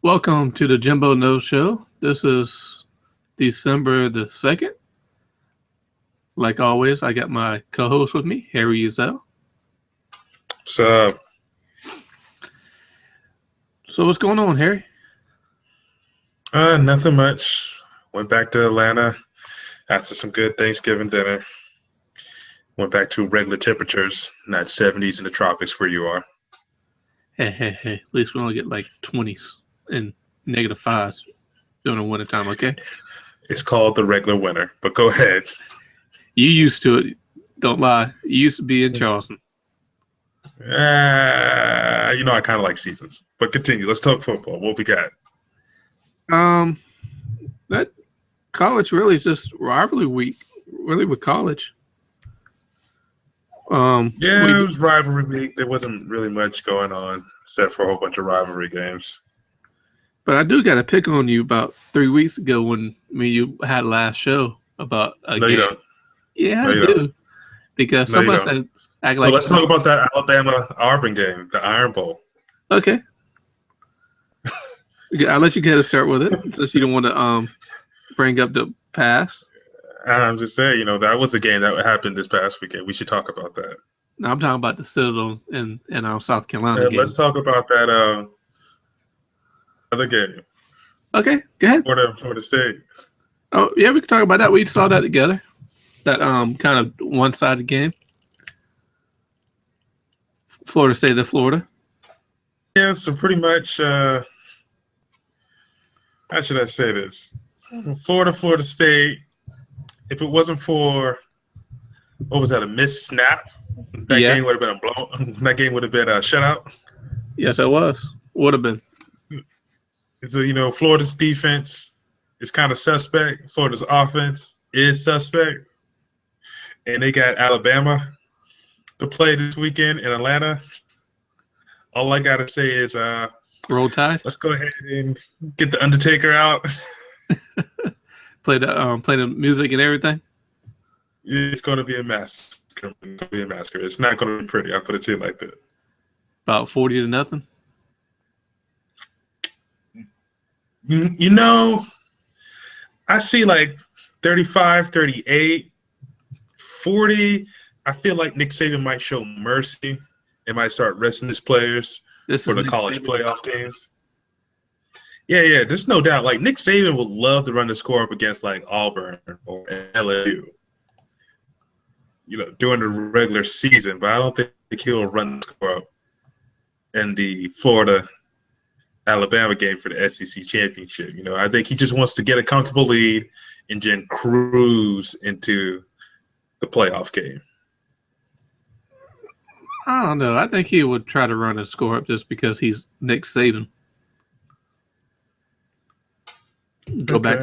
Welcome to the Jimbo No Show. This is December the 2nd. Like always, I got my co-host with me, Harry Ezell. What's up? So what's going on, Harry? Nothing much. Went back to Atlanta after some good Thanksgiving dinner. Went back to regular temperatures, not 70s in the tropics where you are. Hey. At least we don't get like 20s and negative 5s during the wintertime, okay? It's called the regular winter, but go ahead. You used to it. Don't lie. You used to be in Charleston. I kind of like seasons. But continue. Let's talk football. What we got? That college really is just rivalry week, really, with college. It was rivalry week. There wasn't really much going on except for a whole bunch of rivalry games. But I do got a pick on you about 3 weeks ago when me and you had last show about a game. You don't. Yeah, No, I you do. don't. Because No, you somebody don't. said act So like. let's talk about that Alabama-Auburn game, the Iron Bowl. Okay. I'll let you get to start with it since you don't want to bring up the past. I'm just saying, that was a game that happened this past weekend. We should talk about that. No, I'm talking about the Citadel in South Carolina game. Let's talk about that other game. Okay, go ahead. Florida State. Oh, yeah, we can talk about that. We saw that together. That kind of one-sided game. Florida State to Florida. Yeah, so pretty much, how should I say this? Florida State, if it wasn't for, a missed snap, that game would have been that game would have been a shutout. Yes, it was. Would have been. So, Florida's defense is kind of suspect. Florida's offense is suspect. And they got Alabama to play this weekend in Atlanta. All I got to say is Roll Tide. Let's go ahead and get the Undertaker out. play the music and everything. It's going to be a mess. It's going to be a massacre. It's not going to be pretty. I'll put it to you like that. About 40-0. I see like 35, 38, 40. I feel like Nick Saban might show mercy and might start resting his players for the college playoff games. Yeah, there's no doubt. Like, Nick Saban would love to run the score up against like Auburn or LSU, during the regular season, but I don't think he'll run the score up in the Florida-Alabama game for the SEC championship. I think he just wants to get a comfortable lead and then cruise into the playoff game. I don't know. I think he would try to run a score up just because he's Nick Saban. Go back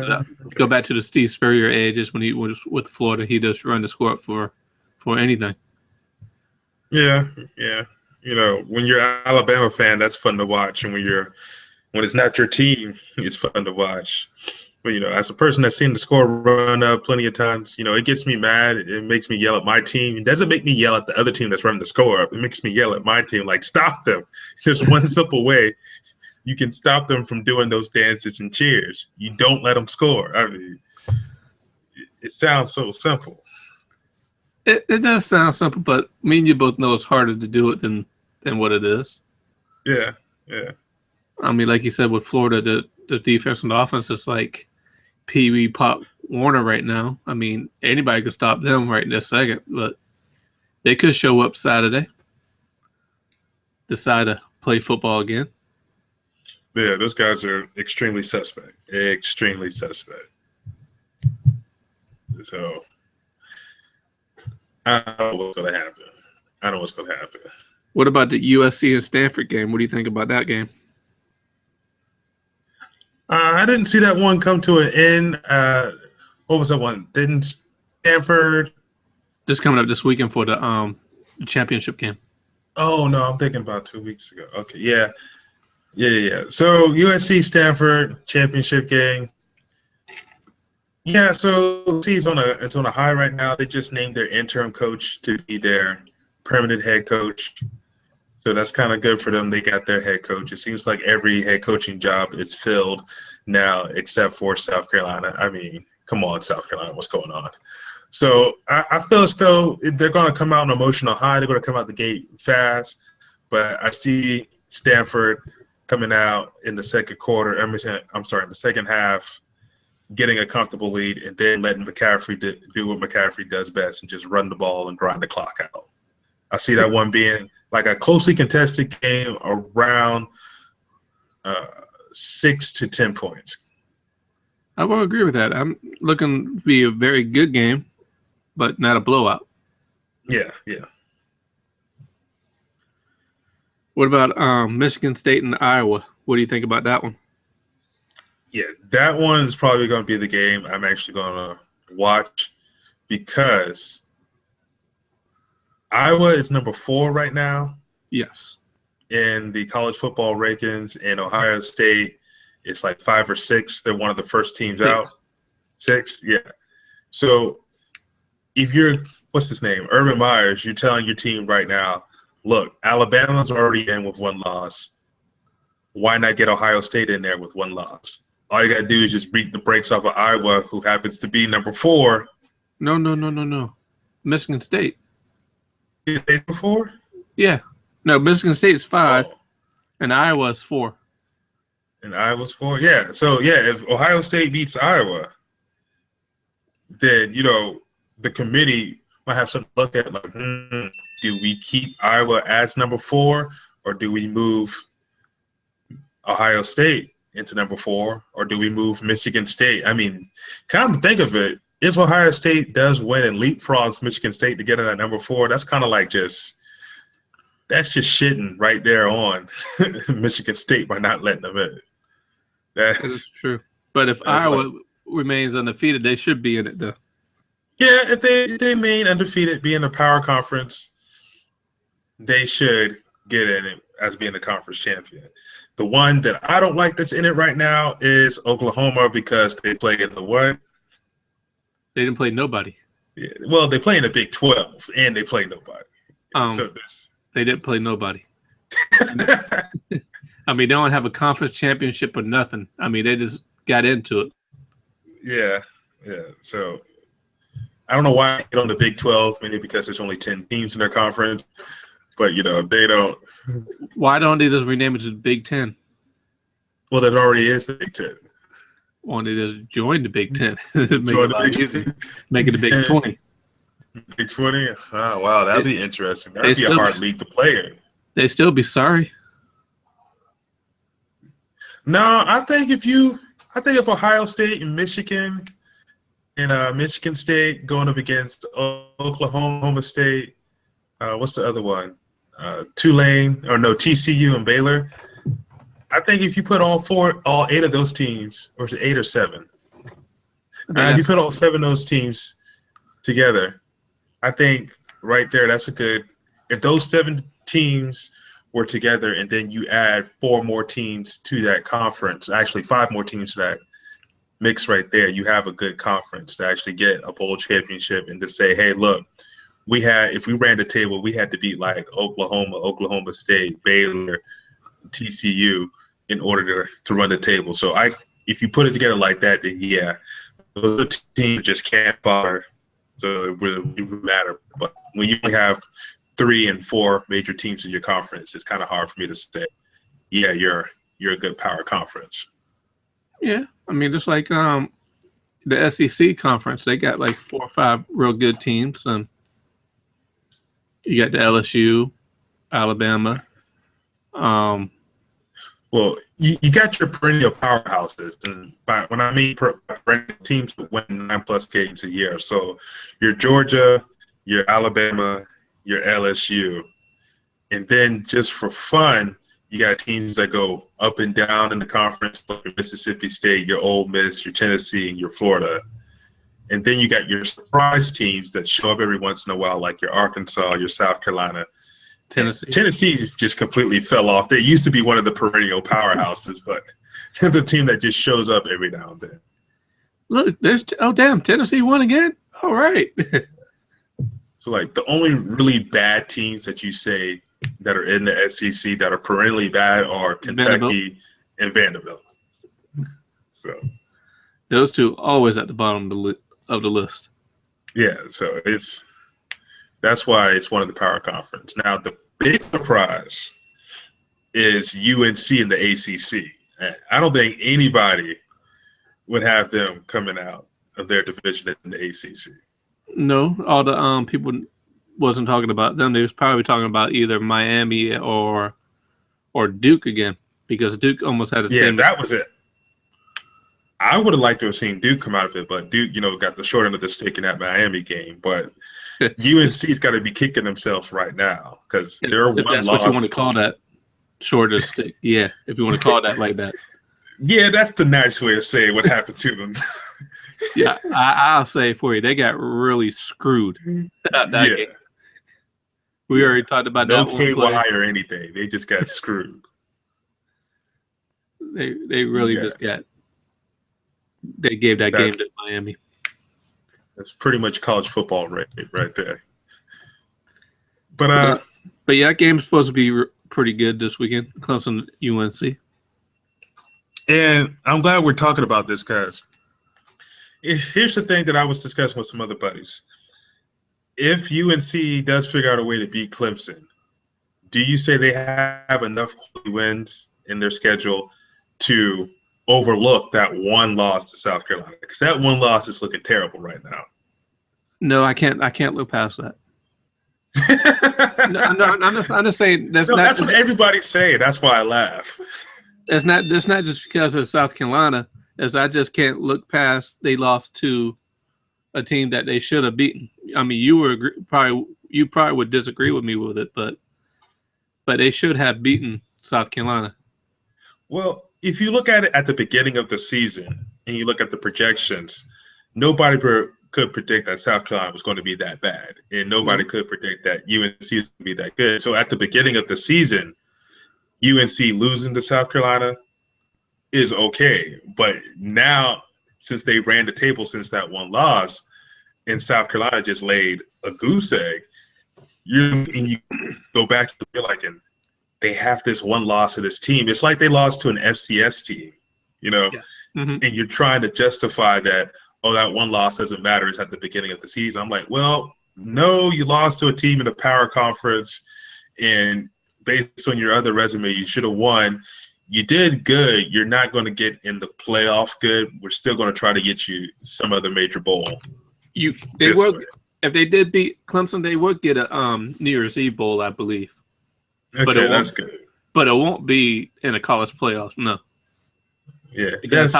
to the Steve Spurrier ages when he was with Florida. He just run the score up for anything. Yeah. When you're an Alabama fan, that's fun to watch, and when it's not your team, it's fun to watch. But as a person that's seen the score run up plenty of times, it gets me mad. It makes me yell at my team. It doesn't make me yell at the other team that's running the score up. It makes me yell at my team, like, stop them. There's one simple way you can stop them from doing those dances and cheers. You don't let them score. I mean, it sounds so simple. It does sound simple, but me and you both know it's harder to do it than what it is. Yeah. I mean, like you said, with Florida, the defense and the offense is like Pee Wee Pop Warner right now. I mean, anybody could stop them right in this second, but they could show up Saturday, decide to play football again. Yeah, those guys are extremely suspect. Extremely suspect. So, I don't know what's going to happen. What about the USC and Stanford game? What do you think about that game? I didn't see that one come to an end. What was that one? Didn't Stanford? Just coming up this weekend for the championship game. Oh, no, I'm thinking about 2 weeks ago. Okay, yeah. So USC Stanford championship game. Yeah, so see, it's on a high right now. They just named their interim coach to be their permanent head coach. So that's kind of good for them. They got their head coach. It seems like every head coaching job is filled now except for South Carolina. I mean, come on, South Carolina, what's going on? So I feel as though they're going to come out an emotional high. They're going to come out the gate fast. But I see Stanford coming out in the second quarter. I'm sorry, in the second half, getting a comfortable lead and then letting McCaffrey do what McCaffrey does best and just run the ball and grind the clock out. I see that one being like a closely contested game around 6 to 10 points. I will agree with that. I'm looking to be a very good game, but not a blowout. Yeah. What about Michigan State and Iowa? What do you think about that one? Yeah, that one is probably going to be the game I'm actually going to watch because Iowa is number 4 right now. Yes. In the college football rankings, and Ohio State is like 5 or 6. They're one of the first teams out. 6, yeah. So if you're, what's his name, Urban Meyers, you're telling your team right now, look, Alabama's already in with 1 loss. Why not get Ohio State in there with 1 loss? All you got to do is just beat the brakes off of Iowa, who happens to be number 4. No. Michigan State. Is they before? Yeah. No, Michigan State is 5, and Iowa is 4. And Iowa's 4? Yeah. So, yeah, if Ohio State beats Iowa, then, the committee might have something to look at, like, do we keep Iowa as number 4, or do we move Ohio State into number 4, or do we move Michigan State? I mean, kind of think of it, if Ohio State does win and leapfrogs Michigan State to get in at number 4, that's kind of like that's just shitting right there on Michigan State by not letting them in. That is true. But if Iowa remains undefeated, they should be in it, though. Yeah, if they remain undefeated, be in the power conference, they should get in it as being the conference champion. The one that I don't like that's in it right now is Oklahoma because they play in the what? They didn't play nobody. Yeah, well, they play in the Big 12, and they play nobody. They didn't play nobody. I mean, they don't have a conference championship or nothing. I mean, they just got into it. Yeah. So I don't know why they get on the Big 12, maybe because there's only 10 teams in their conference. But, they don't. Why don't they just rename it to the Big 10? Well, that already is the Big 10. Why don't they just join the Big 10? Make it a lot easier. Make it the Big 20. Big 20? Oh, wow, that'd be interesting. That'd be a hard league to play in. They'd still be sorry. No, I think if Ohio State and Michigan and Michigan State going up against Oklahoma State, what's the other one? TCU and Baylor. I think if you put all 8 of those teams, or is it 8 or 7? If you put all 7 of those teams together, I think right there, that's a good. If those 7 teams were together, and then you add 4 more teams to that conference, actually 5 more teams to that mix right there, you have a good conference to actually get a bowl championship and to say, hey, look, if we ran the table, we had to beat like Oklahoma State, Baylor, TCU in order to run the table. So if you put it together like that, then yeah, those teams just can't bother. So it really matter. But when you only have 3 and 4 major teams in your conference, it's kind of hard for me to say, yeah, you're a good power conference. Yeah, I mean, just like the SEC conference, they got like 4 or 5 real good teams, and you got the LSU, Alabama. Well, you got your perennial powerhouses, and when I mean perennial teams that win 9+ games a year, so your Georgia, your Alabama, your LSU, and then just for fun, you got teams that go up and down in the conference, like your Mississippi State, your Ole Miss, your Tennessee, and your Florida. And then you got your surprise teams that show up every once in a while, like your Arkansas, your South Carolina. Tennessee just completely fell off. They used to be one of the perennial powerhouses, but they're the team that just shows up every now and then. Look, Tennessee won again? All right. So, like, the only really bad teams that you say that are in the SEC that are perennially bad are Vanderbilt. Kentucky and Vanderbilt. So those two always at the bottom of the list. yeah, so that's why it's one of the power conference. Now the big surprise is UNC in the ACC. I don't think anybody would have them coming out of their division in the ACC. No, all the people wasn't talking about them. They was probably talking about either Miami or Duke again, because Duke almost had the same. Yeah, that was it. I would have liked to have seen Duke come out of it, but Duke, got the short end of the stick in that Miami game. But UNC's got to be kicking themselves right now because they're one that's loss. What you want to call that, short of the stick. Yeah, if you want to call it that like that. Yeah, that's the nice way of saying what happened to them. Yeah, I'll say for you, they got really screwed that game. We already talked about no that. No KY or anything. They just got screwed. They really just got. They gave that game to Miami. That's pretty much college football right there. But yeah, that game's supposed to be pretty good this weekend. Clemson UNC. And I'm glad we're talking about this because here's the thing that I was discussing with some other buddies. If UNC does figure out a way to beat Clemson, do you say they have enough wins in their schedule to overlook that one loss to South Carolina? Because that one loss is looking terrible right now. No, I can't look past that. I'm just saying that's what everybody's saying. That's why I laugh. It's not just because of South Carolina, as I just can't look past they lost to a team that they should have beaten. I mean, you probably would disagree with me with it, but they should have beaten South Carolina. Well, if you look at it at the beginning of the season and you look at the projections, nobody could predict that South Carolina was going to be that bad, and nobody could predict that UNC was going to be that good. So at the beginning of the season, UNC losing to South Carolina is okay. But now, since they ran the table since that one loss, and South Carolina just laid a goose egg, you go back to feel like, and they have this one loss to this team. It's like they lost to an FCS team, Yeah. Mm-hmm. And you're trying to justify that, that one loss doesn't matter. It's at the beginning of the season. I'm like, well, no, you lost to a team in the power conference, and based on your other resume, you should have won. You did good. You're not going to get in the playoff good. We're still going to try to get you some other major bowl. If they did beat Clemson, they would get a New Year's Eve bowl, I believe. Okay, that's good. But it won't be in a college playoff, no. Yeah. Because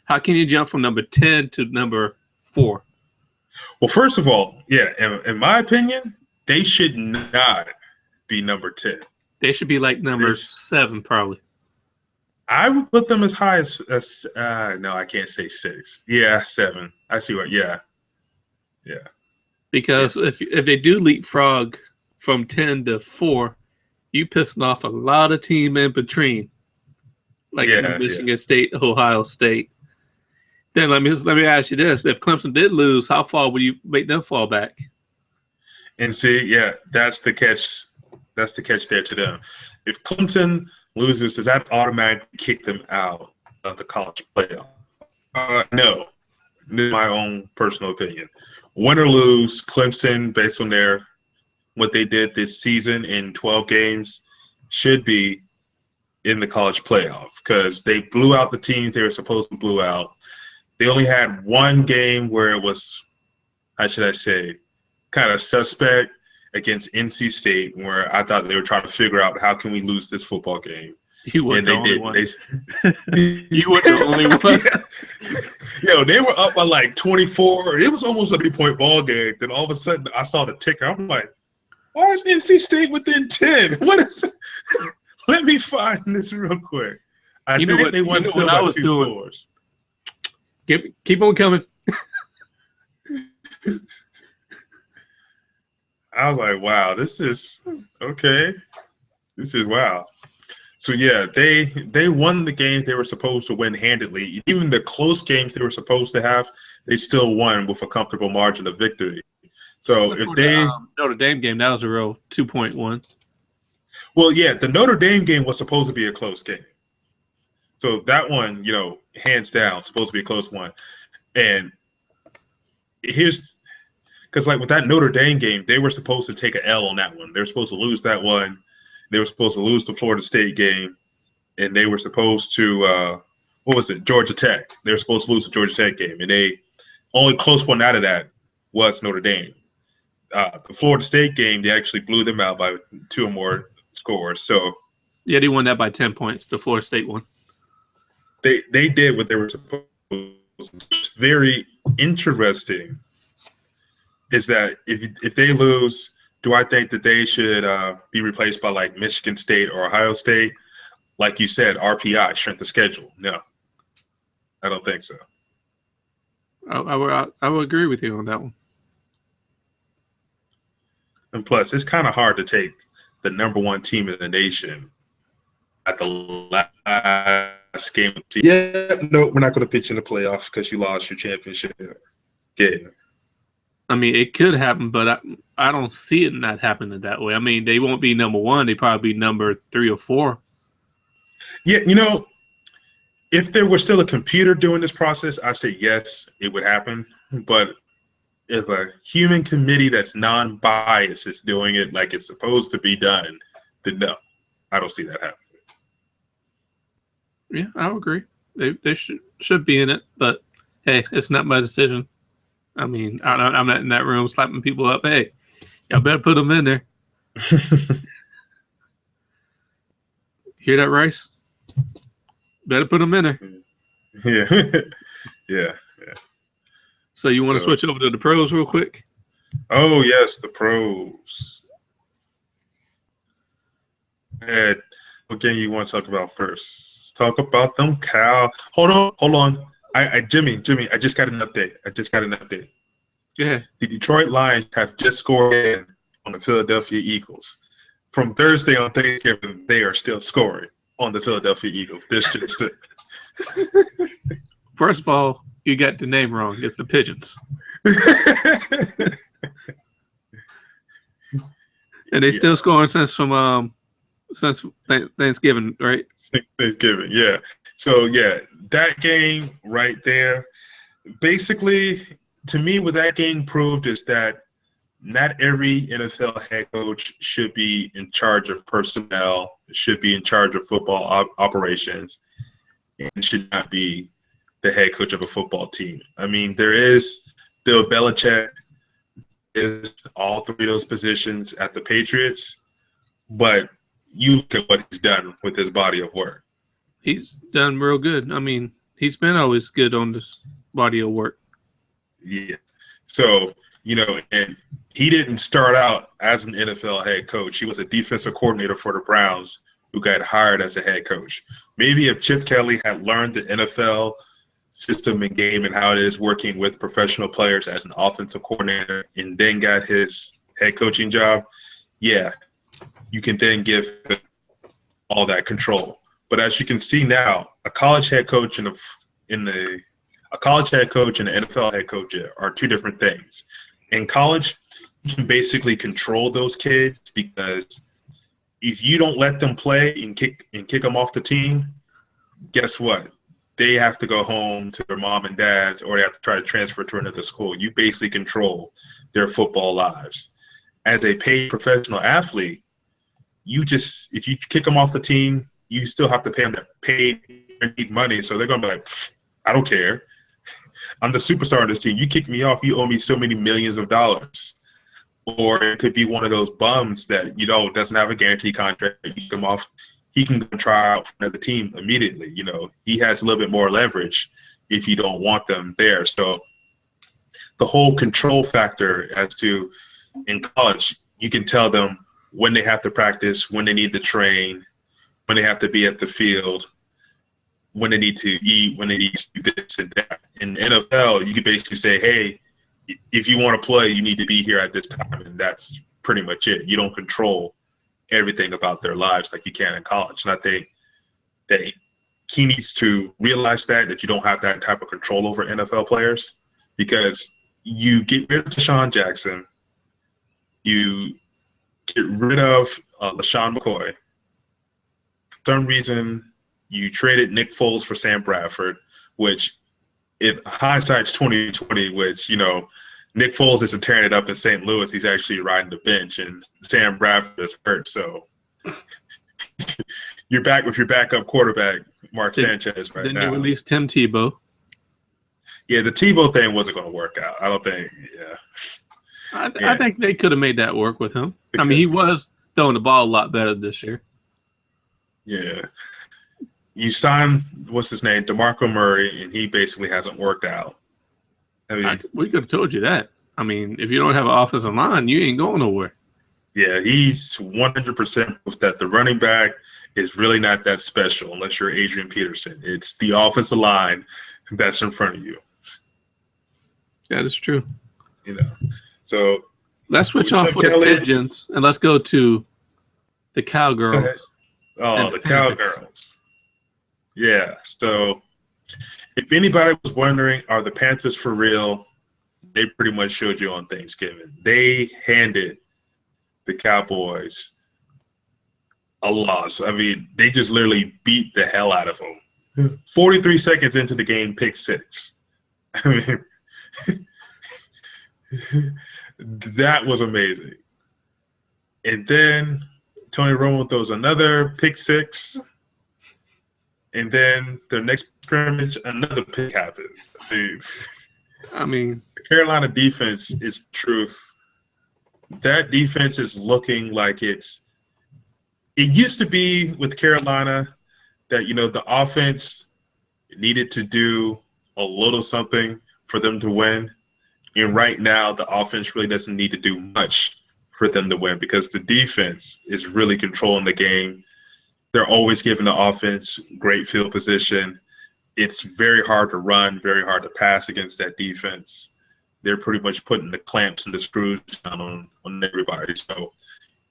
how can you jump from number 10 to number 4? Well, first of all, in my opinion, they should not be number 10. They should be like number 7, probably. I would put them as high as no, I can't say 6. Yeah, 7. I see what. Yeah. Because if they do leapfrog from 10 to 4, you pissing off a lot of team in between, like Michigan State, Ohio State. Then let me ask you this: if Clemson did lose, how far would you make them fall back? And see, that's the catch. That's the catch there to them. If Clemson loses, does that automatically kick them out of the college playoff? No. This is my own personal opinion. Win or lose, Clemson, based on what they did this season in 12 games, should be in the college playoff because they blew out the teams they were supposed to blow out. They only had one game where it was, how should I say, kind of suspect against NC State, where I thought they were trying to figure out how can we lose this football game. You weren't the only one. You weren't the only one. They were up by like 24. It was almost a 3-point ball game. Then all of a sudden, I saw the ticker. I'm like, why is NC State within 10? What is it? Let me find this real quick. I think they won still by 2 scores. Keep on coming. I was like, wow, this is okay. This is wow. So they won the games they were supposed to win handedly. Even the close games they were supposed to have, they still won with a comfortable margin of victory. So if they Notre Dame game, that was a real 2-point one. Well, yeah, the Notre Dame game was supposed to be a close game. So that one, hands down, supposed to be a close one. And here's because like with that Notre Dame game, they were supposed to take an L on that one. They were supposed to lose that one. They were supposed to lose the Florida State game, and they were supposed to what was it? Georgia Tech. They were supposed to lose the Georgia Tech game, and they only close one out of that was Notre Dame. The Florida State game, they actually blew them out by 2 or more scores. So Yeah, they won that by 10 points. The Florida State one. they did what they were supposed to. It's very interesting is that if they lose, do I think that they should be replaced by like Michigan State or Ohio State? Like you said, RPI, strength of schedule. No, I don't think so. I would agree with you on that one. And plus, it's kind of hard to take the number 1 team in the nation at the last game of the season. Yeah, no, we're not going to pitch in the playoffs because you lost your championship game. I mean, it could happen, but I don't see it not happening that way. I mean, they won't be number 1. They probably be number 3 or 4. Yeah, if there was still a computer doing this process, I say yes, it would happen. But if a human committee that's non-biased is doing it like it's supposed to be done, then no, I don't see that happening. Yeah, I would agree. They should be in it, but hey, it's not my decision. I mean, I'm not in that room slapping people up. Hey, y'all better put them in there. Hear that, Rice? Better put them in there. Yeah. Yeah. So you want to switch over to the pros real quick? Oh, yes, the pros. Ed, what game you want to talk about first? Let's talk about them cow. Hold on. Jimmy, I just got an update. Yeah. The Detroit Lions have just scored on the Philadelphia Eagles. From Thursday on Thanksgiving, they are still scoring on the Philadelphia Eagles. This just First of all, you got the name wrong. It's the Pigeons. And they still scoring since Thanksgiving, right? Thanksgiving, yeah. So, yeah, that game right there, basically, to me, what that game proved is that not every NFL head coach should be in charge of personnel, should be in charge of football operations, and should not be the head coach of a football team. I mean, there is Bill Belichick, is all 3 of those positions at the Patriots, but you look at what he's done with his body of work. He's done real good. I mean, he's been always good on this body of work. Yeah. So, and he didn't start out as an NFL head coach. He was a defensive coordinator for the Browns who got hired as a head coach. Maybe if Chip Kelly had learned the NFL system and game and how it is working with professional players as an offensive coordinator and then got his head coaching job, yeah, you can then give him all that control. But as you can see now, a college head coach and a college head coach and an NFL head coach are 2 different things. In college, you can basically control those kids because if you don't let them play and kick them off the team, guess what? They have to go home to their mom and dad's, or they have to try to transfer to another school. You basically control their football lives. As a paid professional athlete, if you kick them off the team, you still have to pay them that paid money. So they're going to be like, I don't care. I'm the superstar of this team. You kick me off, you owe me so many millions of dollars. Or it could be one of those bums that, doesn't have a guaranteed contract. You kick him off, he can go try out for another team immediately. He has a little bit more leverage if you don't want them there. So the whole control factor as to in college, you can tell them when they have to practice, when they need to train, when they have to be at the field, when they need to eat, when they need to do this and that. In NFL, you can basically say, hey, if you want to play, you need to be here at this time, and that's pretty much it. You don't control everything about their lives like you can in college. And I think that he needs to realize that you don't have that type of control over NFL players, because you get rid of Deshaun Jackson, you get rid of LaShawn McCoy, some reason you traded Nick Foles for Sam Bradford, which if hindsight's 2020, which, Nick Foles isn't tearing it up in St. Louis. He's actually riding the bench, and Sam Bradford is hurt. So you're back with your backup quarterback, Mark Sanchez, right now. Then they released Tim Tebow. Yeah, the Tebow thing wasn't going to work out. I don't think, I think they could have made that work with him. I mean, he was throwing the ball a lot better this year. Yeah. You signed, what's his name, DeMarco Murray, and he basically hasn't worked out. I mean, we could have told you that. I mean, if you don't have an offensive line, you ain't going nowhere. Yeah, he's 100% proof that the running back is really not that special unless you're Adrian Peterson. It's the offensive line that's in front of you. That is true. So let's switch off with the Pigeons and let's go to the Cowgirls. Oh, the Cowgirls. Yeah. So if anybody was wondering, are the Panthers for real? They pretty much showed you on Thanksgiving. They handed the Cowboys a loss. I mean, they just literally beat the hell out of them. 43 seconds into the game, pick 6. I mean, that was amazing. And then Tony Romo throws another pick 6. And then the next scrimmage, another pick happens. Dude. I mean, the Carolina defense is the truth. That defense is looking like it used to be with Carolina that, the offense needed to do a little something for them to win. And right now, the offense really doesn't need to do much for them to win because the defense is really controlling the game. They're always giving the offense great field position. It's very hard to run, very hard to pass against that defense. They're pretty much putting the clamps and the screws down on everybody. So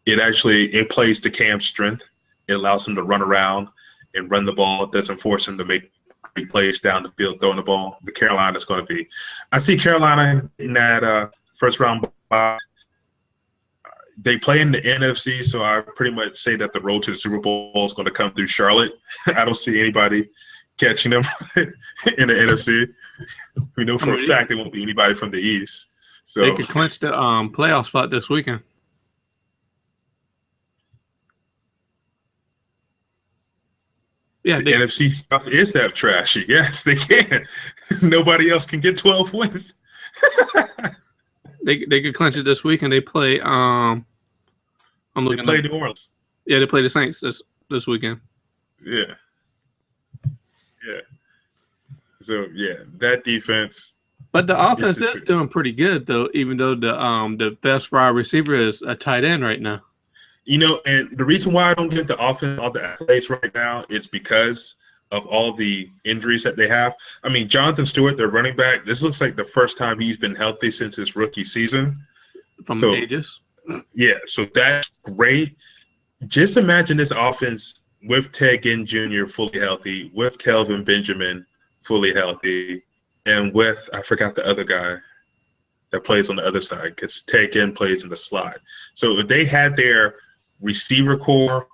it plays to Cam's strength. It allows him to run around and run the ball. It doesn't force him to make big plays down the field throwing the ball. The Carolina's going to be. I see Carolina in that first round bye. They play in the NFC, so I pretty much say that the road to the Super Bowl is going to come through Charlotte. I don't see anybody catching them in the NFC. We know for a fact it won't be anybody from the East. So they could clinch the playoff spot this weekend. Yeah, the NFC stuff is that trashy. Yes, they can. Nobody else can get 12 wins. They could clinch it this week, and they play. They play New Orleans. Yeah, they play the Saints this weekend. Yeah. So that defense. But the offense is doing pretty good, though. Even though the best wide receiver is a tight end right now. And the reason why I don't give the offense all the accolades right now is because of all the injuries that they have. I mean, Jonathan Stewart, their running back, this looks like the first time he's been healthy since his rookie season. From ages? Yeah, so that's great. Just imagine this offense with Ted Ginn Jr. fully healthy, with Kelvin Benjamin fully healthy, and with, I forgot the other guy that plays on the other side because Ted Ginn plays in the slot. So if they had their receiver core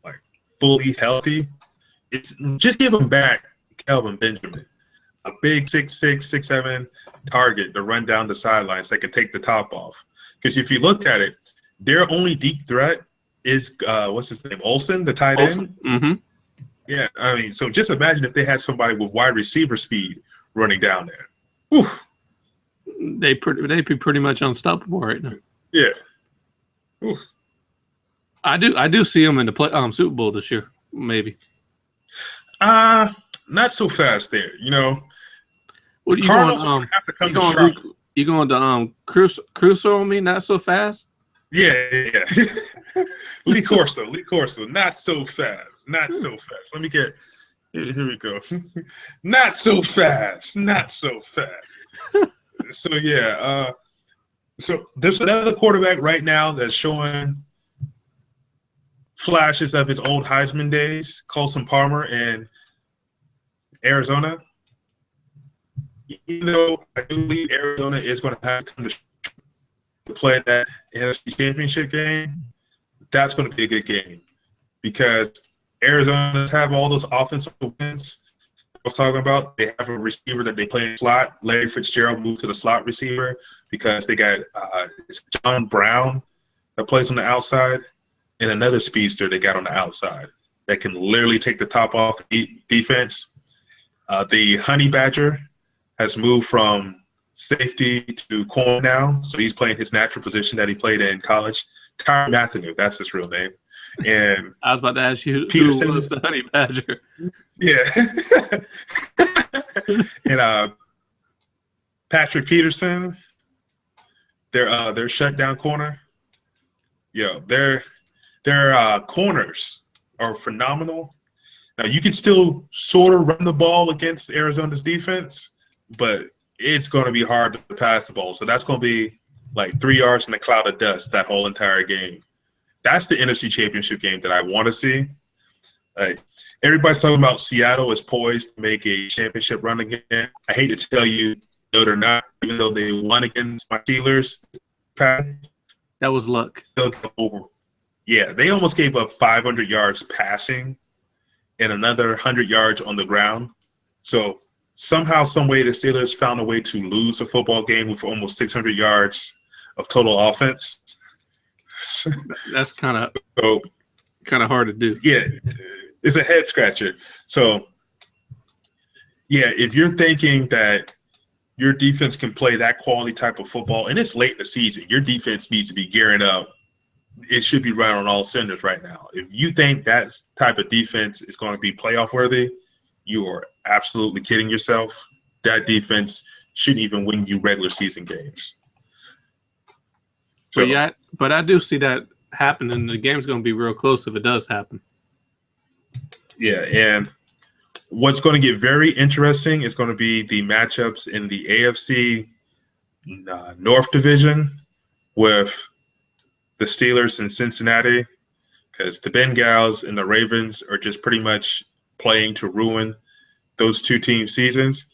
like fully healthy, it's just give them back Kelvin Benjamin, a big 6'6", 6'7" target to run down the sidelines that can take the top off. Because if you look at it, their only deep threat is what's his name, Olsen, the tight end. Mm-hmm. Yeah, I mean, so just imagine if they had somebody with wide receiver speed running down there. Whew. They'd be pretty much unstoppable right now. Yeah. Whew. I do see them in the Super Bowl this year, maybe. Not so fast there. What are you Cardinals going? have to come to Charlotte. You going to Crusoe on me? Not so fast. Yeah. Lee Corso, not so fast. Let me get. Here we go. Not so fast. So yeah. So there's another quarterback right now that's showing flashes of his old Heisman days, Colson Palmer in Arizona. Even though I do believe Arizona is going to have to come to play that NFC Championship game, that's going to be a good game because Arizona have all those offensive wins I was talking about. They have a receiver that they play in slot. Larry Fitzgerald moved to the slot receiver because they got it's John Brown that plays on the outside and another speedster they got on the outside that can literally take the top off defense. The Honey Badger has moved from safety to corner now, so he's playing his natural position that he played in college. Kyrie Matthew, that's his real name. And I was about to ask you Peterson, who was the Honey Badger. Yeah. And Patrick Peterson, their shutdown corner. Yeah, their corners are phenomenal. Now you can still sort of run the ball against Arizona's defense, but it's going to be hard to pass the ball. So that's going to be like 3 yards in a cloud of dust that whole entire game. That's the NFC Championship game that I want to see. Everybody's talking about Seattle is poised to make a championship run again. I hate to tell you, no, they're not, even though they won against my Steelers. That was luck. Yeah, they almost gave up 500 yards passing and another 100 yards on the ground. So somehow, some way, the Steelers found a way to lose a football game with almost 600 yards of total offense. That's kind of hard to do. Yeah, it's a head scratcher. So, yeah, if you're thinking that your defense can play that quality type of football, and it's late in the season, your defense needs to be gearing up. It should be right on all cylinders right now. If you think that type of defense is going to be playoff worthy, you are absolutely kidding yourself. That defense shouldn't even win you regular season games. So, but I do see that happening. The game's going to be real close if it does happen. Yeah, and what's going to get very interesting is going to be the matchups in the AFC North Division with the Steelers and Cincinnati, because the Bengals and the Ravens are just pretty much playing to ruin those two teams' seasons.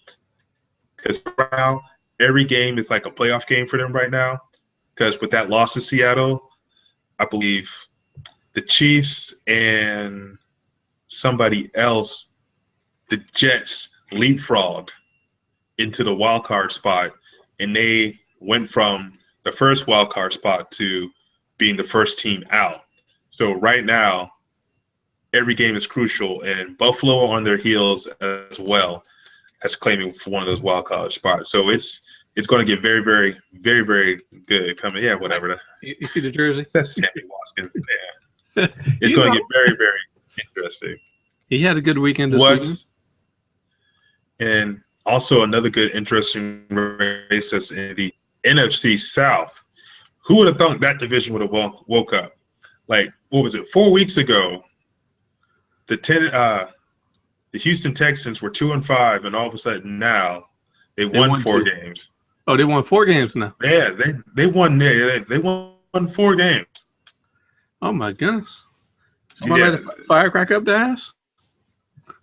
Because now every game is like a playoff game for them right now. Because with that loss to Seattle, I believe the Chiefs and somebody else, the Jets, leapfrogged into the wild card spot, and they went from the first wild card spot to being the first team out. So right now, every game is crucial, and Buffalo on their heels as well as claiming for one of those wild card spots. So it's going to get very, very, very, very good coming. Yeah, whatever. You see the jersey? That's Sammy Watkins. Yeah. It's going to get very, very interesting. He had a good weekend this weekend. And also another good, interesting race that's in the NFC South. Who would have thought that division would have woke up? Like, what was it, 4 weeks ago, the Houston Texans were 2-5, and all of a sudden now they won 4 games. Oh, they won 4 games now. Yeah, they won 4 games. Oh my goodness! Someone let a firecracker up the ass.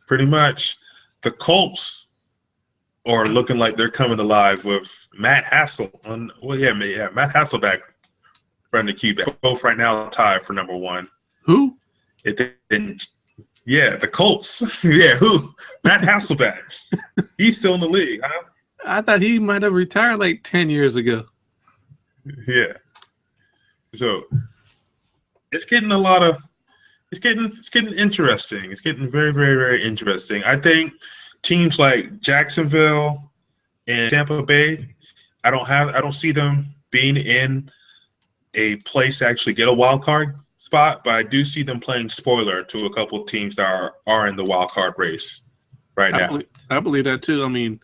Pretty much, the Colts are looking like they're coming alive with Matt Hassel. Matt Hasselbeck running the QB. Both right now tied for number 1. Who? The Colts. Yeah, who? Matt Hasselbeck. He's still in the league, huh? I thought he might have retired like 10 years ago. Yeah. So it's getting it's getting interesting. It's getting very, very, very interesting. I think teams like Jacksonville and Tampa Bay, I don't see them being in a place to actually get a wild card spot, but I do see them playing spoiler to a couple of teams that are in the wild card race now. I believe that too. I mean,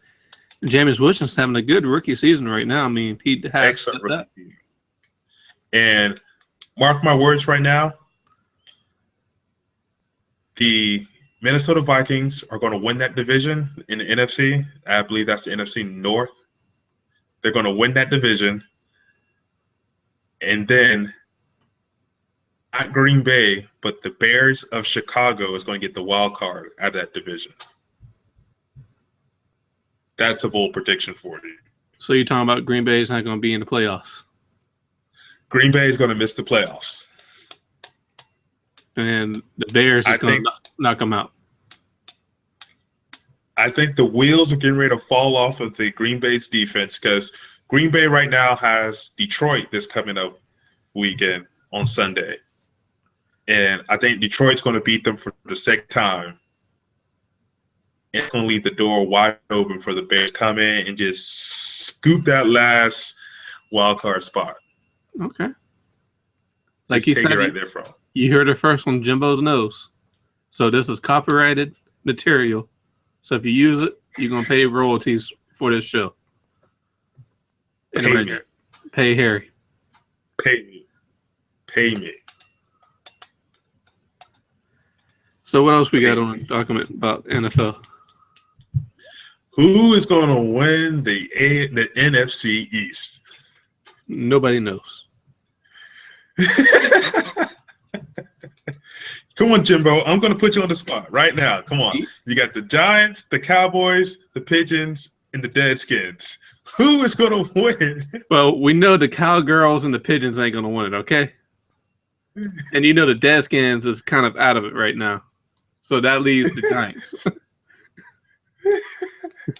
Jameis Winston's having a good rookie season right now. I mean, he has excellent rookie season. And mark my words right now, the Minnesota Vikings are going to win that division in the NFC. I believe that's the NFC North. They're going to win that division. And then, not Green Bay, but the Bears of Chicago is going to get the wild card out of that division. That's a bold prediction for you. So you're talking about Green Bay is not going to be in the playoffs? Green Bay is going to miss the playoffs. And the Bears is going knock them out. I think the wheels are getting ready to fall off of the Green Bay's defense because Green Bay right now has Detroit this coming up weekend on Sunday. And I think Detroit's going to beat them for the second time. It's going to leave the door wide open for the Bears to come in and just scoop that last wild card spot. Okay. Like just you take said, it right there from. You heard it first on Jimbo's nose. So this is copyrighted material. So if you use it, you're going to pay royalties for this show. Pay me. Pay Harry. Pay me. Pay me. So what else we got on the document about NFL? Who is going to win the NFC East? Nobody knows. Come on, Jimbo. I'm going to put you on the spot right now. Come on. You got the Giants, the Cowboys, the Pigeons, and the Deadskins. Who is going to win? Well, we know the Cowgirls and the Pigeons ain't going to win it, okay? And you know the Deadskins is kind of out of it right now. So that leaves the Giants.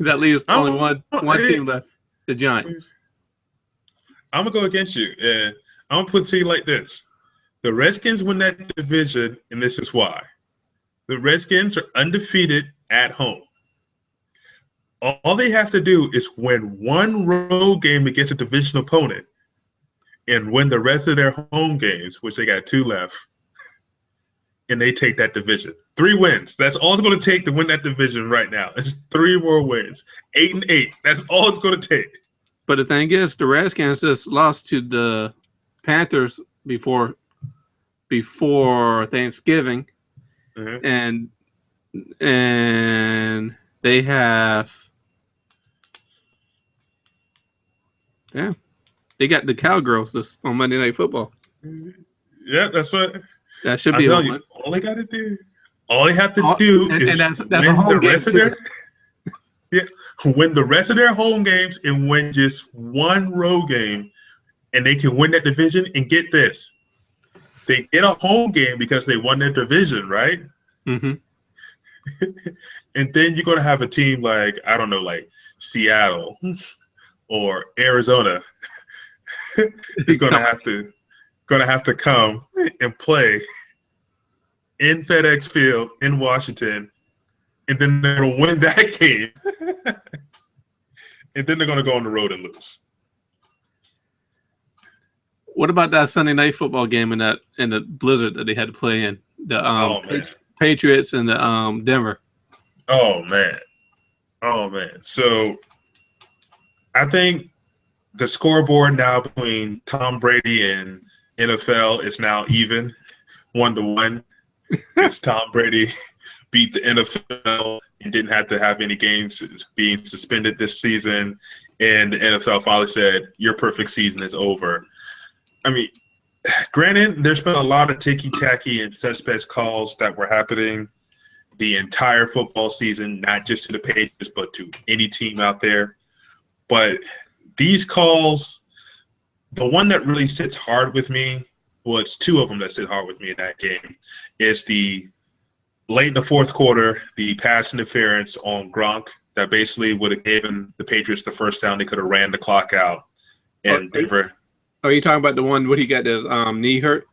That leaves only one team left, the Giants. I'm going to go against you, and I'm going to put it to you like this. The Redskins win that division, and this is why. The Redskins are undefeated at home. All they have to do is win one road game against a division opponent and win the rest of their home games, which they got 2 left, and they take that division. 3 wins. That's all it's going to take to win that division right now. It's 3 more wins. 8-8. That's all it's going to take. But the thing is, the Redskins just lost to the Panthers before Thanksgiving, and they have, they got the Cowgirls this on Monday Night Football. Yeah, that's what. That should be a win. All they got to do, all they have to do is that's a home game too. Win the rest of their home games and win just one road game, and they can win that division. And get this, they get a home game because they won their division, right? Mm-hmm. And then you're going to have a team like, I don't know, like Seattle or Arizona is going to have to come and play in FedEx Field in Washington, and then they're going to win that game. And then they're going to go on the road and lose. What about that Sunday Night Football game in the blizzard that they had to play in? The Patriots and the Denver. Oh man. So I think the scoreboard now between Tom Brady and NFL is now even 1-1. It's Tom Brady beat the NFL and didn't have to have any games being suspended this season, and the NFL finally said your perfect season is over. I mean, granted, there's been a lot of ticky-tacky and suspect calls that were happening the entire football season, not just to the Patriots, but to any team out there. But these calls, the one that really sits hard with me, well, it's 2 of them that sit hard with me in that game, is the late in the fourth quarter, the pass interference on Gronk that basically would have given the Patriots the first down. They could have ran the clock out. And Denver. Are you talking about the one where he got his knee hurt?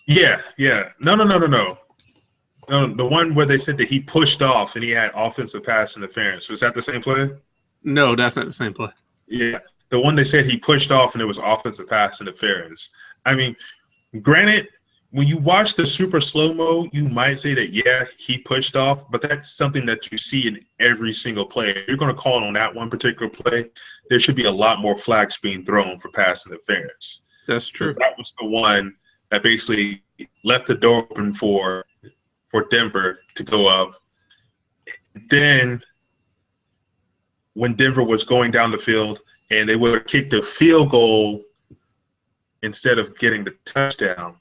Yeah. No. The one where they said that he pushed off and he had offensive pass interference. Was that the same play? No, that's not the same play. Yeah. The one they said he pushed off and it was offensive pass interference. I mean, granted, when you watch the super slow-mo, you might say that, yeah, he pushed off, but that's something that you see in every single play. If you're going to call it on that one particular play, there should be a lot more flags being thrown for pass interference. That's true. So that was the one that basically left the door open for Denver to go up. Then when Denver was going down the field and they would have kicked a field goal instead of getting the touchdown,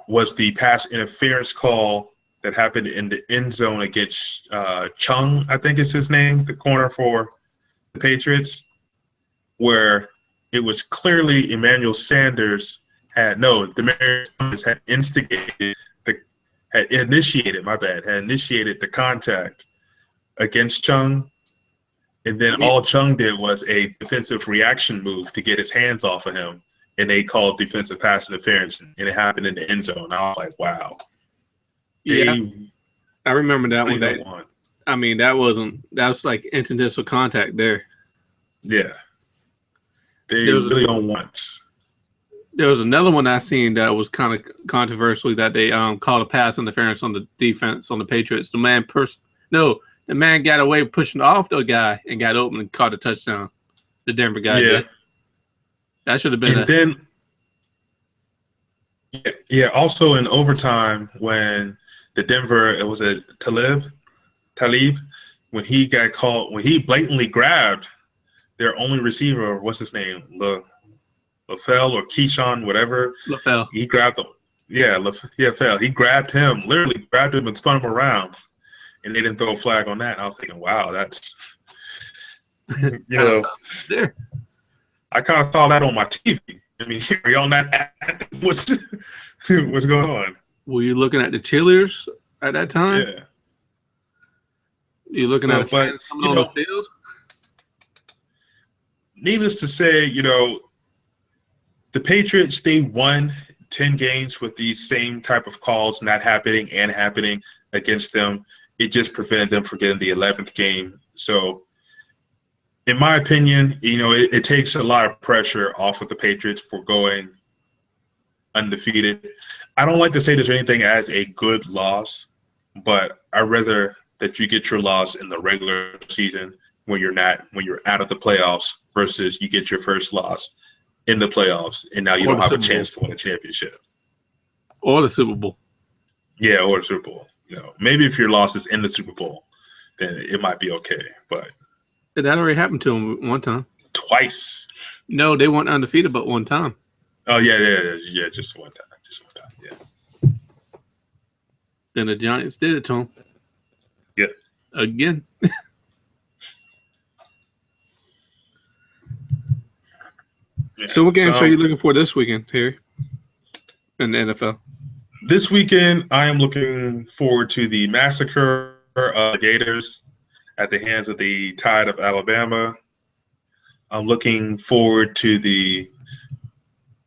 was the pass interference call that happened in the end zone against Chung, I think is his name, the corner for the Patriots, where it was clearly Emmanuel Sanders had instigated had initiated the contact against Chung, and then I mean, all Chung did was a defensive reaction move to get his hands off of him, and they called defensive pass interference, and it happened in the end zone. I was like, wow, yeah, they I remember that really one. don't want. That was like incidental contact there. Yeah, they There was really don't want. there was another one I seen that was kind of controversial that they called a pass interference on the defense on the Patriots. The man got away pushing off the guy and got open and caught a touchdown. The Denver guy Yeah, did. That should have been and then yeah, also in overtime when the Denver, it was a Talib, when he got called, when he blatantly grabbed their only receiver, what's his name, LaFell or Keyshawn, whatever. LaFell. He grabbed him. Yeah, Fell. He grabbed him, literally grabbed him and spun him around, and they didn't throw a flag on that. And I was thinking, wow, that's you know, There. I kind of saw that on my TV. I mean, are you on that? What's going on? Were you looking at the cheerleaders at that time? Yeah. You looking at fans coming on the field? Needless to say, the Patriots, they won 10 games with these same type of calls not happening and happening against them. It just prevented them from getting the 11th game. So, in my opinion, it takes a lot of pressure off of the Patriots for going undefeated. I don't like to say there's anything as a good loss, but I'd rather that you get your loss in the regular season when you're out of the playoffs versus you get your first loss in the playoffs and now you don't have a chance to win a championship. Or the Super Bowl. Yeah, or the Super Bowl. Maybe if your loss is in the Super Bowl, then it might be okay. But that already happened to them one time. Twice. No, they weren't undefeated, but one time. Oh yeah, just one time. Yeah. Then the Giants did it to them. Yep. Again. Yeah. So what games are you looking for this weekend here in the NFL? This weekend, I am looking forward to the massacre of the Gators at the hands of the Tide of Alabama. I'm looking forward to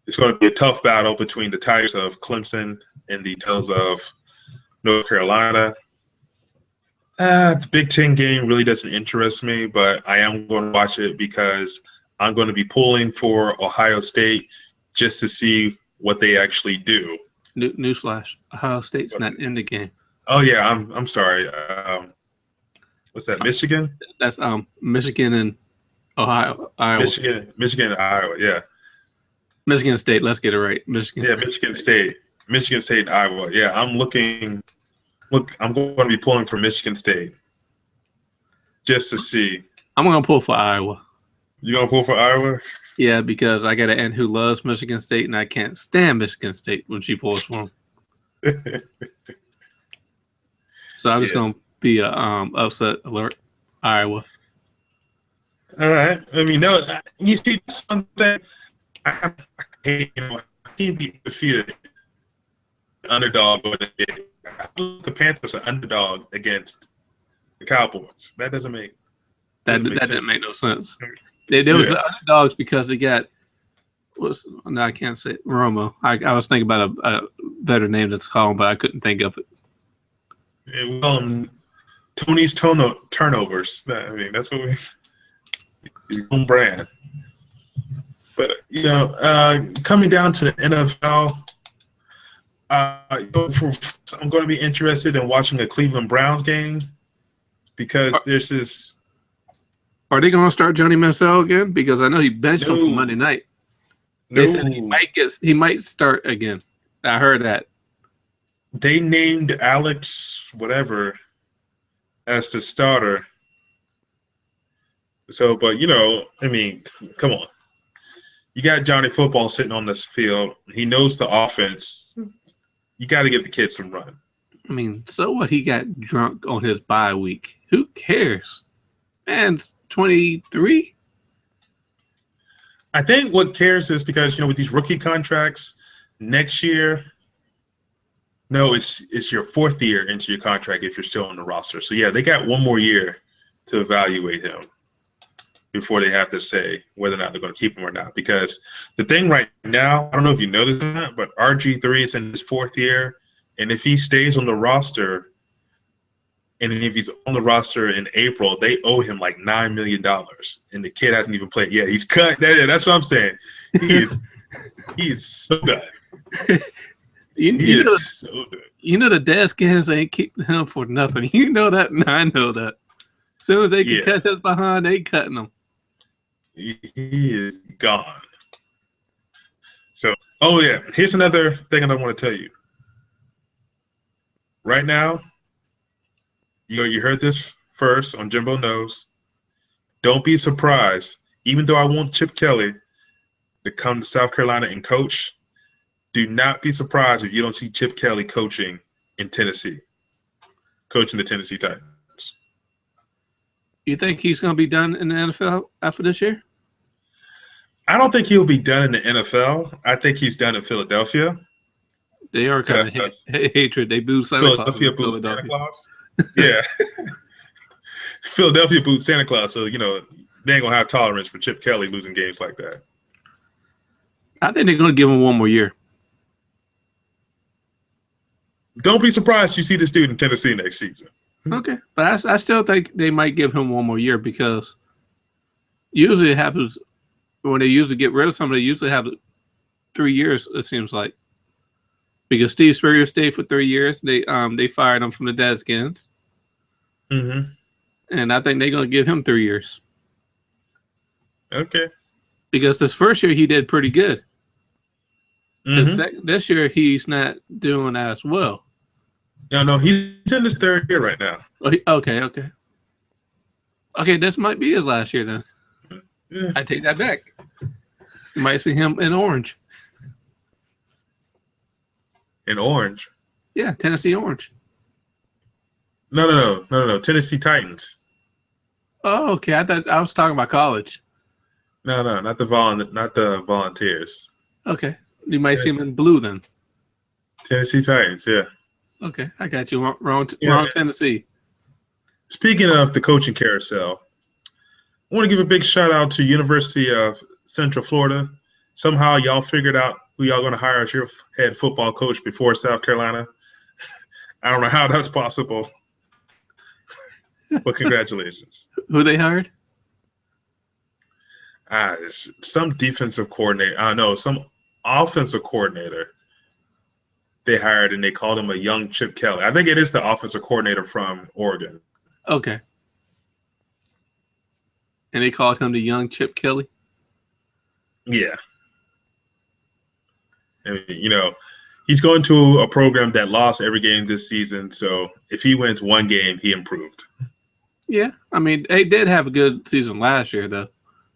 it's going to be a tough battle between the Tigers of Clemson and the Tails of North Carolina. The Big Ten game really doesn't interest me, but I am going to watch it because I'm going to be pulling for Ohio State just to see what they actually do. Newsflash: Ohio State's not in the game. Oh yeah, I'm sorry. What's that? Michigan? That's Michigan and Iowa. Michigan and Iowa. Yeah. Michigan State. Let's get it right. Michigan. Yeah, Michigan State and Iowa. Yeah, I'm going to be pulling for Michigan State just to see. I'm going to pull for Iowa. You going to pull for Iowa? Yeah, because I got an aunt who loves Michigan State, and I can't stand Michigan State when she pulls for them. So I'm just going to be a upset alert, Iowa. All right. I mean, no, you see something. I can't be defeated. Underdog, the Panthers are underdog against the Cowboys. That doesn't make didn't make no sense. There was the underdogs because they got I can't say it, Romo. I was thinking about a better name that's called, but I couldn't think of it. Well, Tony's turnovers. I mean, that's what his own brand. But coming down to the NFL, I'm going to be interested in watching a Cleveland Browns game because there's this. Are they going to start Johnny Manziel again? Because I know he benched him for Monday night. They said he might start again. I heard that. They named Alex whatever as the starter. So, but I mean, come on. You got Johnny Football sitting on this field. He knows the offense. You got to give the kid some run. I mean, so what? He got drunk on his bye week. Who cares? Man's 23. I think what cares is because with these rookie contracts next year, No, it's your 4th year into your contract if you're still on the roster. So yeah, they got one more year to evaluate him before they have to say whether or not they're going to keep him or not. Because the thing right now, I don't know if you noticed that, but RG3 is in his 4th year, and if he stays on the roster, and if he's on the roster in April, they owe him like $9 million, and the kid hasn't even played. Yeah, he's cut. That's what I'm saying. He is so good. You know the Deadskins ain't keeping him for nothing. You know that, and I know that. As soon as they can cut his behind, they cutting him. He is gone. So, here's another thing I want to tell you. Right now, you heard this first on Jimbo Knows. Don't be surprised, even though I want Chip Kelly to come to South Carolina and coach, do not be surprised if you don't see Chip Kelly coaching in Tennessee, coaching the Tennessee Titans. You think he's going to be done in the NFL after this year? I don't think he'll be done in the NFL. I think he's done in Philadelphia. They are kind of hatred. They boo Santa Claus. Philadelphia booed Santa Claus. Yeah. Philadelphia booed Santa Claus, so, they ain't going to have tolerance for Chip Kelly losing games like that. I think they're going to give him one more year. Don't be surprised you see this dude in Tennessee next season. Okay, but I still think they might give him one more year because usually it happens when they usually get rid of somebody. They usually have 3 years, it seems like. Because Steve Spurrier stayed for 3 years. They fired him from the Deadskins. Mm-hmm. And I think they're going to give him 3 years. Okay. Because this first year he did pretty good. Mm-hmm. This year he's not doing as well. No, he's in his 3rd year right now. Okay. Okay, this might be his last year then. Yeah. I take that back. You might see him in orange. In orange? Yeah, Tennessee Orange. No. Tennessee Titans. Oh, okay. I thought I was talking about college. No, not the Volunteers. Okay. You might see him in blue then. Tennessee Titans, yeah. Okay, I got you. Wrong Tennessee. Speaking of the coaching carousel, I want to give a big shout out to University of Central Florida. Somehow y'all figured out who y'all going to hire as your head football coach before South Carolina. I don't know how that's possible, but congratulations. Who they hired? Some defensive coordinator. No, some offensive coordinator they hired, and they called him a young Chip Kelly. I think it is the offensive coordinator from Oregon. Okay. And they called him the young Chip Kelly? Yeah. And, he's going to a program that lost every game this season, so if he wins one game, he improved. Yeah. I mean, they did have a good season last year, though.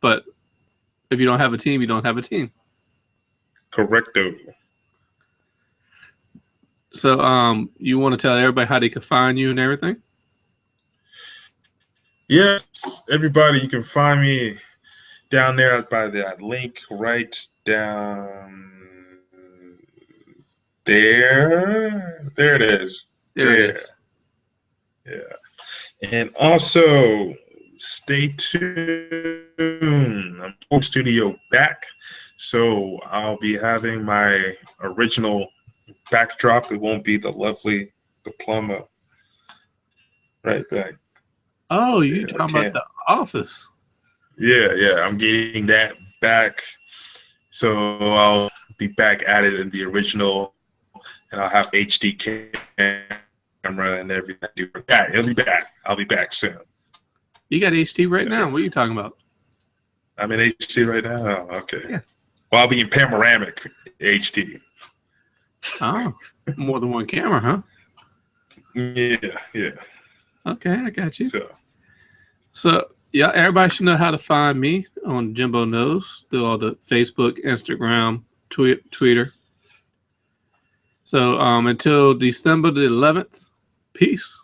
But if you don't have a team, you don't have a team. Correcto. So, you want to tell everybody how they can find you and everything? Yes, everybody, you can find me down there by that link right down there. There it is. There it is. Yeah. And also, stay tuned. I'm Sports Studio back, so I'll be having my original backdrop. It won't be the lovely diploma right back. Oh, you talking about The Office? Yeah. I'm getting that back, so I'll be back at it in the original, and I'll have HD camera and everything. It'll be back. I'll be back soon. You got HD right now. What are you talking about? I'm in HD right now. Oh, okay. Yeah. Well, I'll be in panoramic HD. Oh, more than one camera, huh? Yeah. Okay, I got you. So yeah, everybody should know how to find me on Jimbo Knows through all the Facebook, Instagram, Twitter. So until December the 11th, peace.